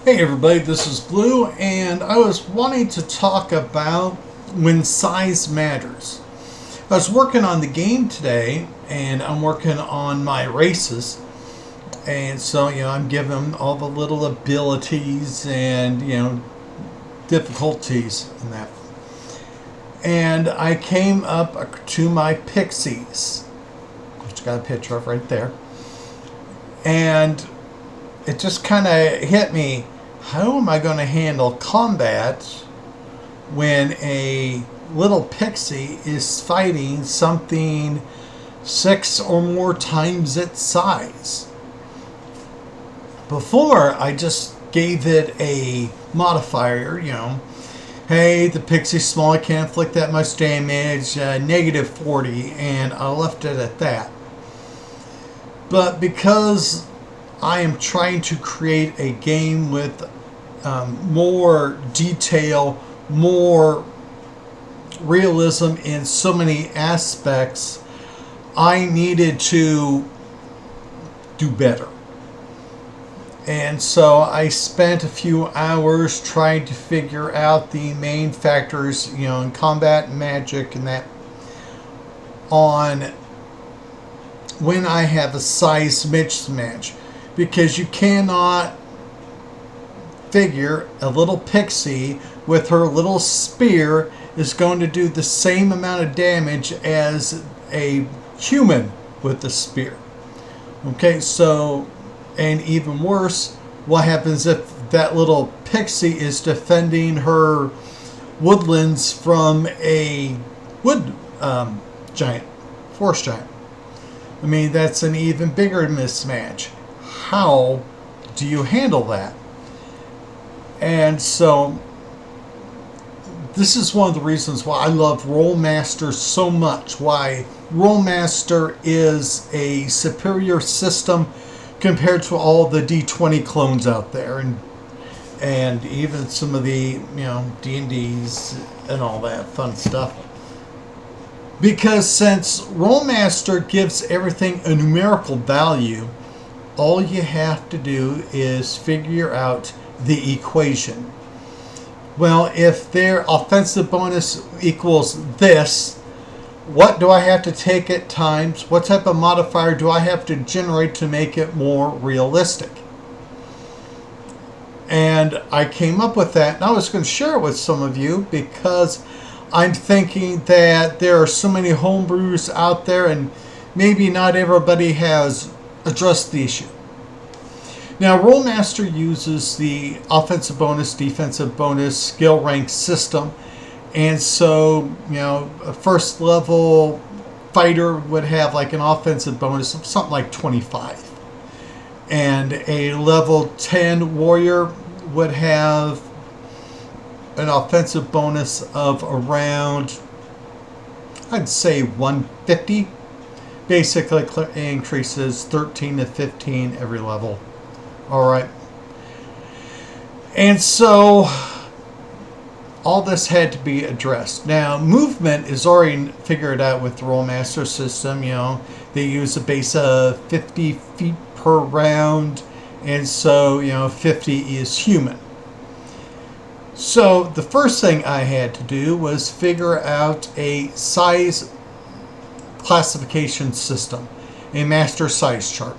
Hey everybody, this is Blue, and I was wanting to talk about when size matters. I was working on the game today, and I'm working on my races, and so I'm giving them all the little abilities and difficulties and that. And I came up to my pixies, which I got a picture of right there, and it just kind of hit me. How am I going to handle combat when a little pixie is fighting something 6 or more times its size? Before, I just gave it a modifier, hey, the pixie's small, I can't inflict that much damage, negative 40, and I left it at that. But because I am trying to create a game with more detail, more realism in so many aspects, I needed to do better. And so I spent a few hours trying to figure out the main factors, in combat and magic and that, on when I have a size mismatch. Because you cannot figure a little pixie with her little spear is going to do the same amount of damage as a human with the spear. Okay, so, and even worse, what happens if that little pixie is defending her woodlands from a wood giant, forest giant? I mean, that's an even bigger mismatch. How do you handle that? And so this is one of the reasons why I love Rollmaster so much, why Rollmaster is a superior system compared to all the D20 clones out there, and even some of the D&Ds and all that fun stuff. Because since Rollmaster gives everything a numerical value, all you have to do is figure out the equation. Well, if their offensive bonus equals this, what do I have to take it times? What type of modifier do I have to generate to make it more realistic? And I came up with that, and I was going to share it with some of you because I'm thinking that there are so many homebrews out there, and maybe not everybody has addressed the issue. Now, Rollmaster uses the offensive bonus, defensive bonus, skill rank system. And so, a first level fighter would have like an offensive bonus of something like 25. And a level 10 warrior would have an offensive bonus of around, I'd say 150. Basically increases 13 to 15 every level. All right. And so all this had to be addressed. Now, movement is already figured out with the Rollmaster system. They use a base of 50 feet per round. And so, 50 is human. So the first thing I had to do was figure out a size classification system, a master size chart.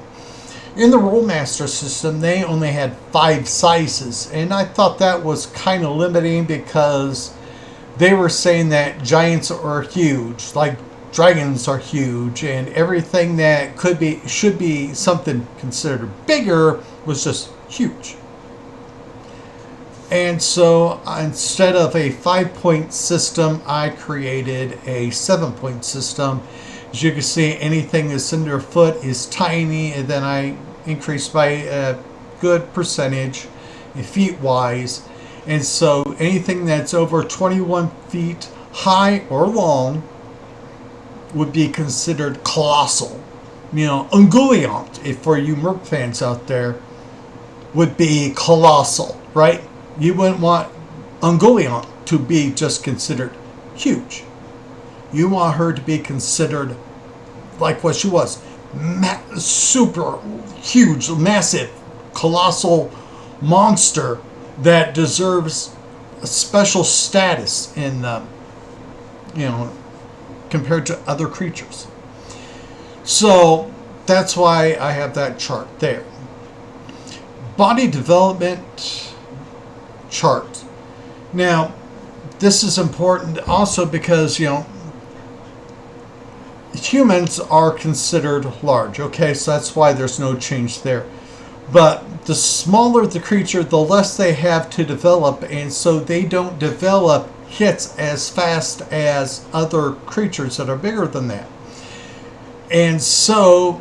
In the Rollmaster system, they only had 5 sizes, and I thought that was kind of limiting because they were saying that giants are huge, like dragons are huge, and everything that should be something considered bigger was just huge. And so instead of a 5-point system, I created a 7-point system. As you can see, anything that's underfoot is tiny, and then I increased by a good percentage feet wise. And so anything that's over 21 feet high or long would be considered colossal. Ungoliant, if for you Merc fans out there, would be colossal, right? You wouldn't want Ungoliant to be just considered huge. You want her to be considered like what she was. Super huge, massive, colossal monster that deserves a special status in, compared to other creatures. So that's why I have that chart there. Body development chart. Now, this is important also because, humans are considered large. Okay, so that's why there's no change there. But the smaller the creature, the less they have to develop, and so they don't develop hits as fast as other creatures that are bigger than that. And so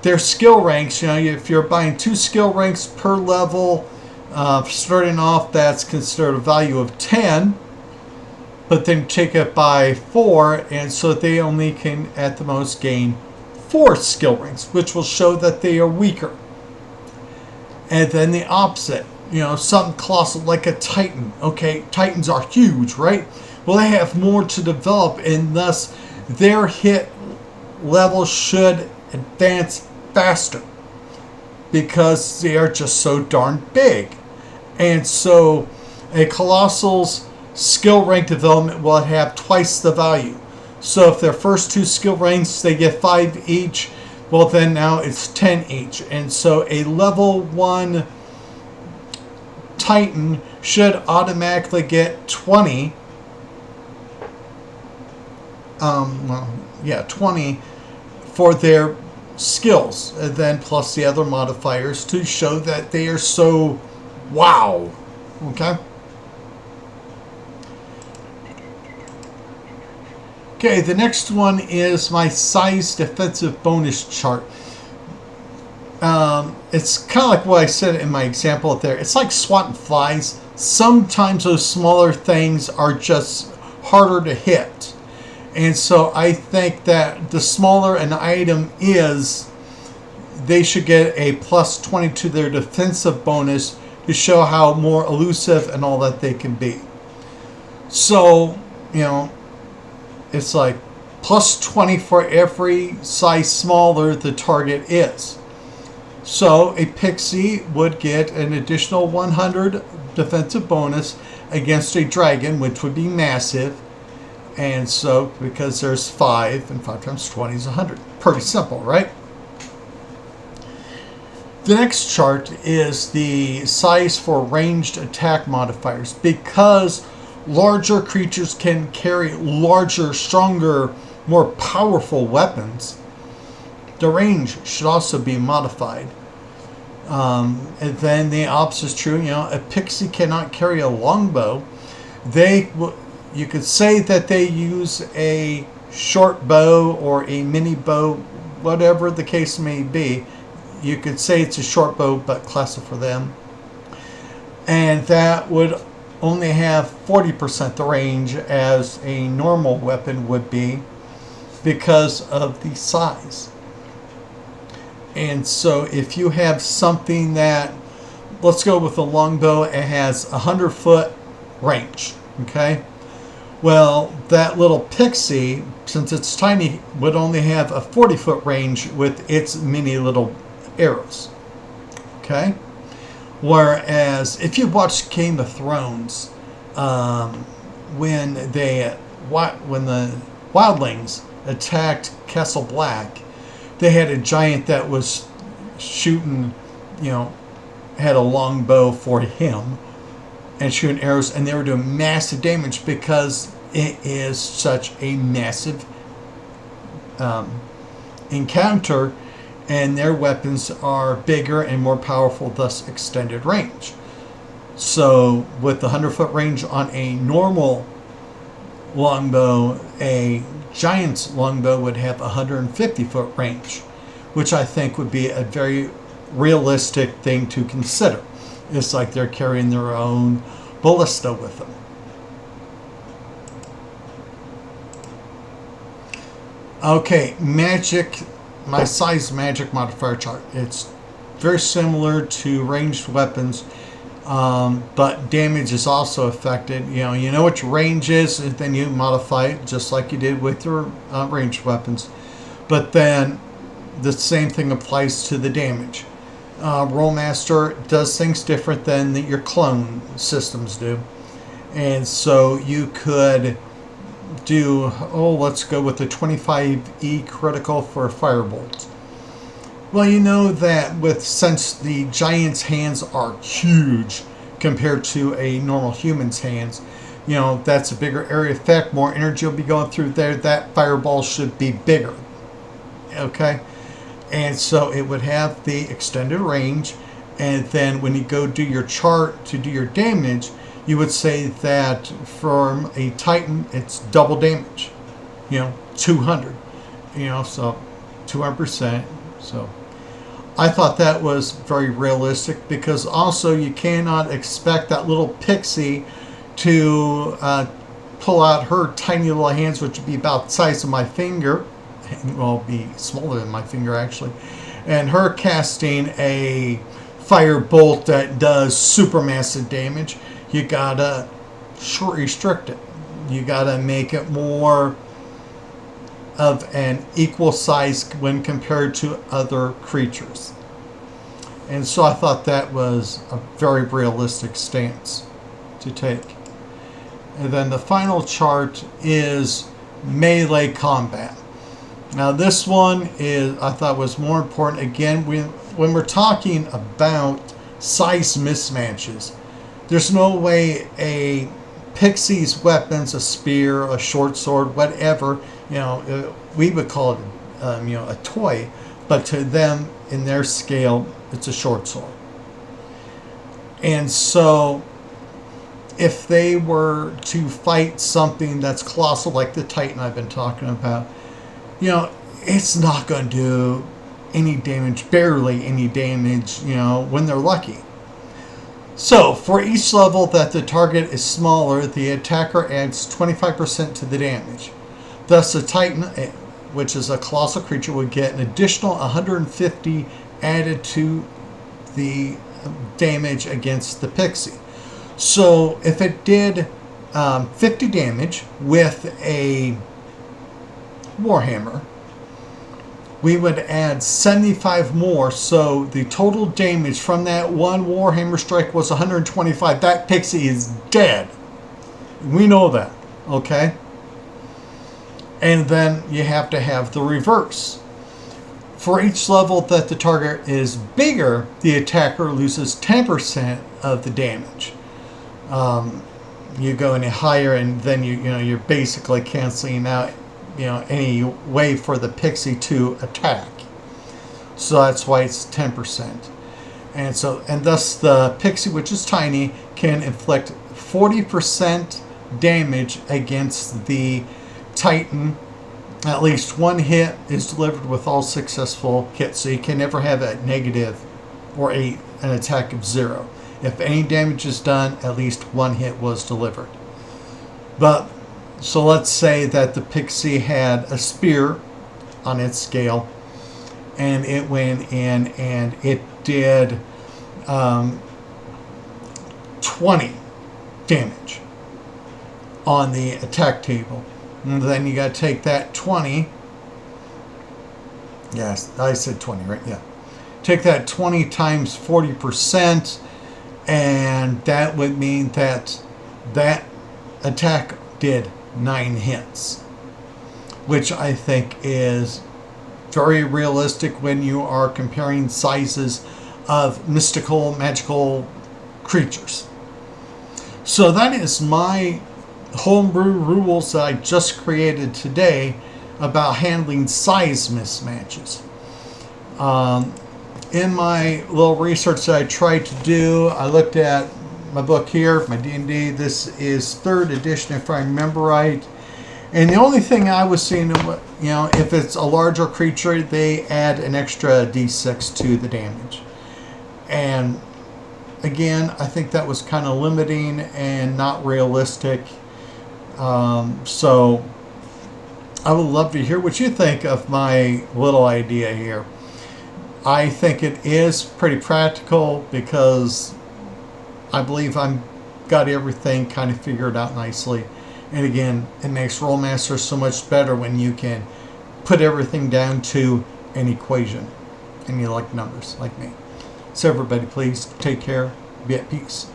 their skill ranks, if you're buying 2 skill ranks per level, starting off, that's considered a value of 10, but then take it by 4, and so they only can at the most gain 4 skill ranks, which will show that they are weaker. And then the opposite, something colossal like a Titan. Okay, Titans are huge, right? Well, they have more to develop, and thus their hit level should advance faster because they are just so darn big. And so a colossal's skill rank development will have twice the value. So if their first 2 skill ranks, they get 5 each, well, then now it's 10 each. And so a level 1 Titan should automatically get 20. 20 for their skills. And then plus the other modifiers to show that they are so wow. Okay? Okay, the next one is my size defensive bonus chart. It's kind of like what I said in my example up there. It's like swatting flies. Sometimes those smaller things are just harder to hit. And so I think that the smaller an item is, they should get a plus 20 to their defensive bonus to show how more elusive and all that they can be. So, it's like plus 20 for every size smaller the target is. So a pixie would get an additional 100 defensive bonus against a dragon, which would be massive. And so, because there's 5, and 5 times 20 is 100. Pretty simple, right? The next chart is the size for ranged attack modifiers. Because larger creatures can carry larger, stronger, more powerful weapons, the range should also be modified. And then the opposite is true. A pixie cannot carry a longbow. You could say that they use a short bow or a mini bow, whatever the case may be. You could say it's a short bow, but classic for them. And that would only have 40% the range as a normal weapon would be because of the size. And so if you have something that, let's go with a longbow, it has 100-foot range, okay? Well, that little pixie, since it's tiny, would only have a 40-foot range with its mini little arrows, okay? Whereas if you watch Game of Thrones, when the wildlings attacked Castle Black, they had a giant that was shooting, had a long bow for him and shooting arrows, and they were doing massive damage because it is such a massive encounter, and their weapons are bigger and more powerful, thus extended range. So with the 100-foot range on a normal longbow, a giant's longbow would have a 150-foot range, which I think would be a very realistic thing to consider. It's like they're carrying their own ballista with them. Okay, magic. My size magic modifier chart. It's very similar to ranged weapons, but damage is also affected. You know what your range is, and then you modify it just like you did with your ranged weapons. But then the same thing applies to the damage. Rollmaster does things different than your clone systems do. And so you could do, let's go with the 25E critical for Firebolt. Well, you know that since the giant's hands are huge compared to a normal human's hands, that's a bigger area effect, more energy will be going through there. That fireball should be bigger. Okay? And so it would have the extended range. And then when you go do your chart to do your damage, you would say that from a Titan, it's double damage. 200. So 200%. So I thought that was very realistic, because also you cannot expect that little pixie to pull out her tiny little hands, which would be about the size of my finger. Well, be smaller than my finger actually, and her casting a fire bolt that does supermassive damage. You gotta restrict it. You gotta make it more of an equal size when compared to other creatures. And so I thought that was a very realistic stance to take. And then the final chart is melee combat. Now this one I thought was more important. Again, when we're talking about size mismatches, there's no way a pixie's weapons, a spear, a short sword, whatever, we would call it, a toy, but to them, in their scale, it's a short sword. And so if they were to fight something that's colossal, like the Titan I've been talking about, it's not going to do any damage, barely any damage, when they're lucky. So, for each level that the target is smaller, the attacker adds 25% to the damage. Thus, the Titan, which is a colossal creature, would get an additional 150 added to the damage against the pixie. So, if it did 50 damage with a Warhammer, we would add 75 more, so the total damage from that one Warhammer strike was 125. That pixie is dead. We know that, okay? And then you have to have the reverse. For each level that the target is bigger, the attacker loses 10% of the damage. You go any higher, and then you're basically canceling out any way for the pixie to attack. So that's why it's 10%. And thus the pixie, which is tiny, can inflict 40% damage against the Titan. At least one hit is delivered with all successful hits. So you can never have a negative or an attack of 0. If any damage is done, at least one hit was delivered. So let's say that the pixie had a spear on its scale, and it went in and it did 20 damage on the attack table. And then you got to take that 20. Yes, I said 20, right? Yeah. Take that 20 times 40%, and that would mean that attack did 9 hits, which I think is very realistic when you are comparing sizes of mystical, magical creatures. So that is my homebrew rules that I just created today about handling size mismatches. In my little research that I tried to do, I looked at my book here, my D&D. This is 3rd edition, if I remember right. And the only thing I was seeing, if it's a larger creature, they add an extra d6 to the damage. And again, I think that was kind of limiting and not realistic. So I would love to hear what you think of my little idea here. I think it is pretty practical, because I believe I've got everything kind of figured out nicely. And again, it makes Rollmaster so much better when you can put everything down to an equation and you like numbers like me. So everybody, please take care. Be at peace.